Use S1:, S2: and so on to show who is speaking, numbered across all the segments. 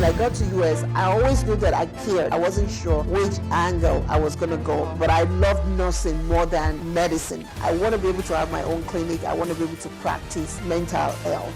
S1: I got to US, I always knew that I cared. I wasn't sure which angle I was going to go, but I love nursing more than medicine. I want to be able to have my own clinic. I want to be able to practice mental health.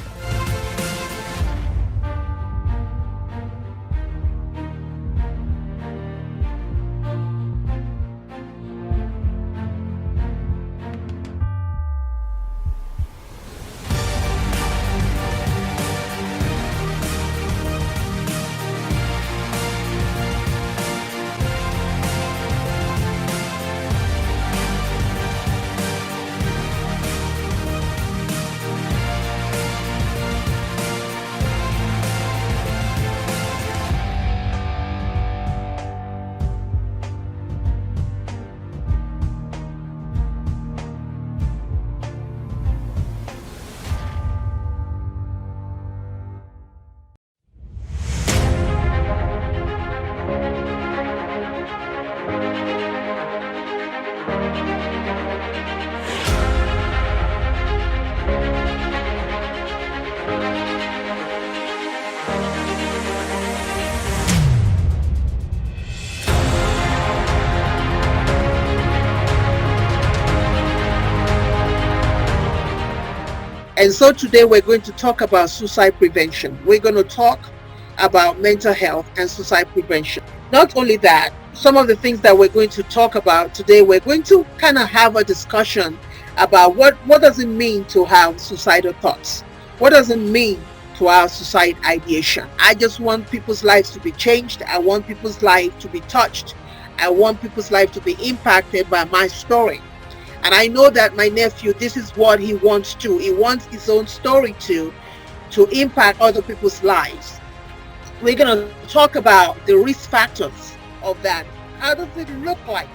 S1: And so today we're going to talk about suicide prevention. We're going to talk about mental health and suicide prevention. Not only that, some of the things that we're going to talk about today, we're going to kind of have a discussion about what does it mean to have suicidal thoughts? What does it mean to have suicide ideation? I just want people's lives to be changed. I want people's life to be touched. I want people's life to be impacted by my story. And I know that my nephew, this is what he wants to. He wants his own story to impact other people's lives. We're going to talk about the risk factors of that. How does it look like?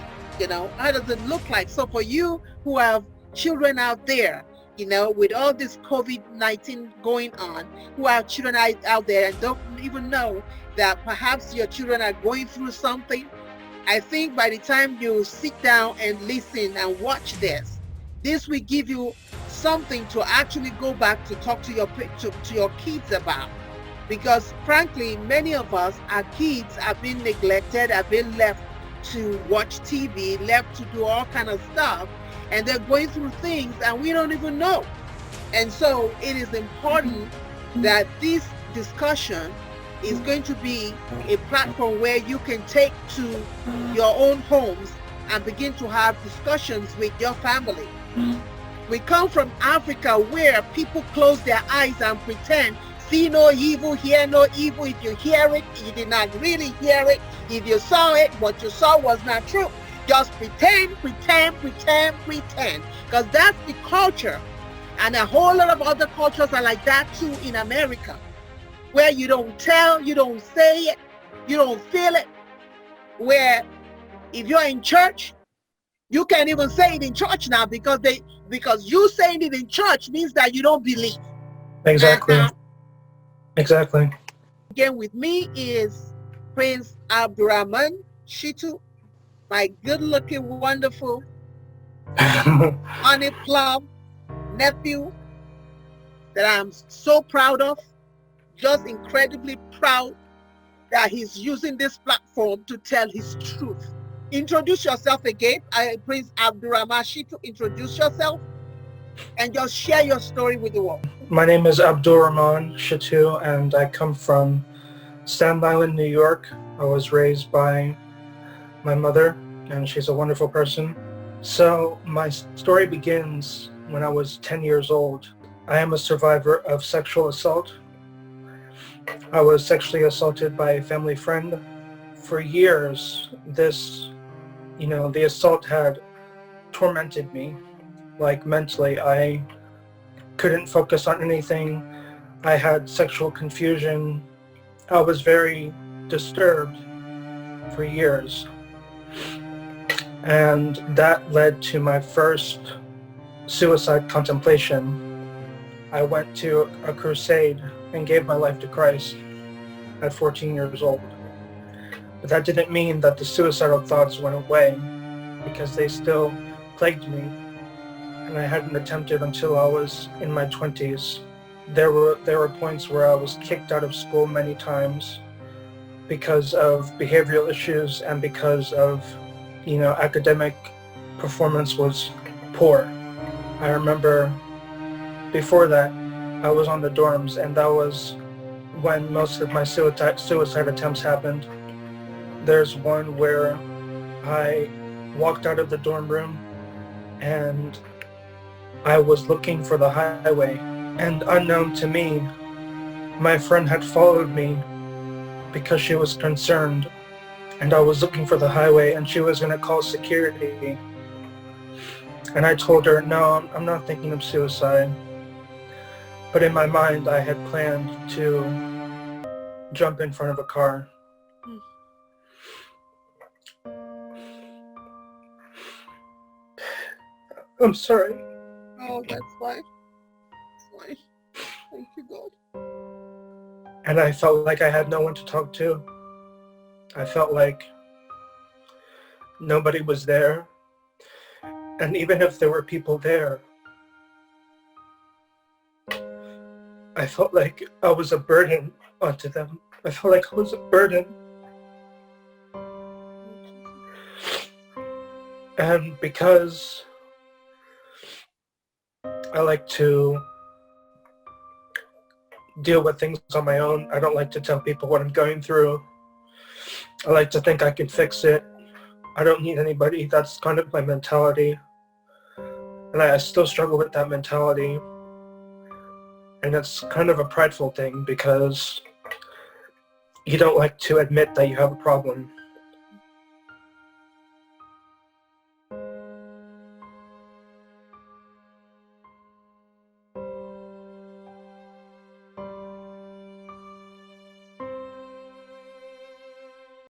S1: How does it look like? So for you who have children out there, with all this COVID-19 going on, who have children out there and don't even know that perhaps your children are going through something, I think by the time you sit down and listen and watch this will give you something to actually go back to talk to your kids about. Because frankly, many of us, our kids have been neglected, have been left to watch TV, left to do all kind of stuff, and they're going through things and we don't even know. And so it is important that this discussion is going to be a platform where you can take to your own homes and begin to have discussions with your family. We come from Africa where people close their eyes and pretend, see no evil, hear no evil. If you hear it, you did not really hear it. If you saw it, what you saw was not true. Just pretend. Because that's the culture. And a whole lot of other cultures are like that too in America, where you don't tell, you don't say it, you don't feel it. Where if you're in church, you can't even say it in church now because you saying it in church means that you don't believe.
S2: Exactly. Exactly.
S1: Again with me is Prince Abdul-Ramman Shitu, my good-looking, wonderful, honey plum nephew that I'm so proud of. Just incredibly proud that he's using this platform to tell his truth. Introduce yourself again. Prince Abdul-Ramman Shitu, introduce yourself and just share your story with the world.
S2: My name is Abdul-Ramman Shitu and I come from Staten Island, New York. I was raised by my mother and she's a wonderful person. So my story begins when I was 10 years old. I am a survivor of sexual assault. I was sexually assaulted by a family friend. For years, the assault had tormented me, like mentally. I couldn't focus on anything. I had sexual confusion. I was very disturbed for years. And that led to my first suicide contemplation. I went to a crusade and gave my life to Christ at 14 years old. But that didn't mean that the suicidal thoughts went away, because they still plagued me, and I hadn't attempted until I was in my 20s. There were points where I was kicked out of school many times. because of behavioral issues and because of, academic performance was poor. I remember before that, I was on the dorms, and that was when most of my suicide attempts happened. There's one where I walked out of the dorm room and I was looking for the highway, and unknown to me, my friend had followed me because she was concerned, and I was looking for the highway and she was going to call security. And I told her, no, I'm not thinking of suicide. But in my mind, I had planned to jump in front of a car. I'm sorry.
S1: Oh, that's fine. Fine. Thank you, God.
S2: And I felt like I had no one to talk to. I felt like nobody was there. And even if there were people there, I felt like I was a burden onto them. I felt like I was a burden. And because I like to deal with things on my own, I don't like to tell people what I'm going through. I like to think I can fix it. I don't need anybody. That's kind of my mentality. And I still struggle with that mentality. And it's kind of a prideful thing because you don't like to admit that you have a problem.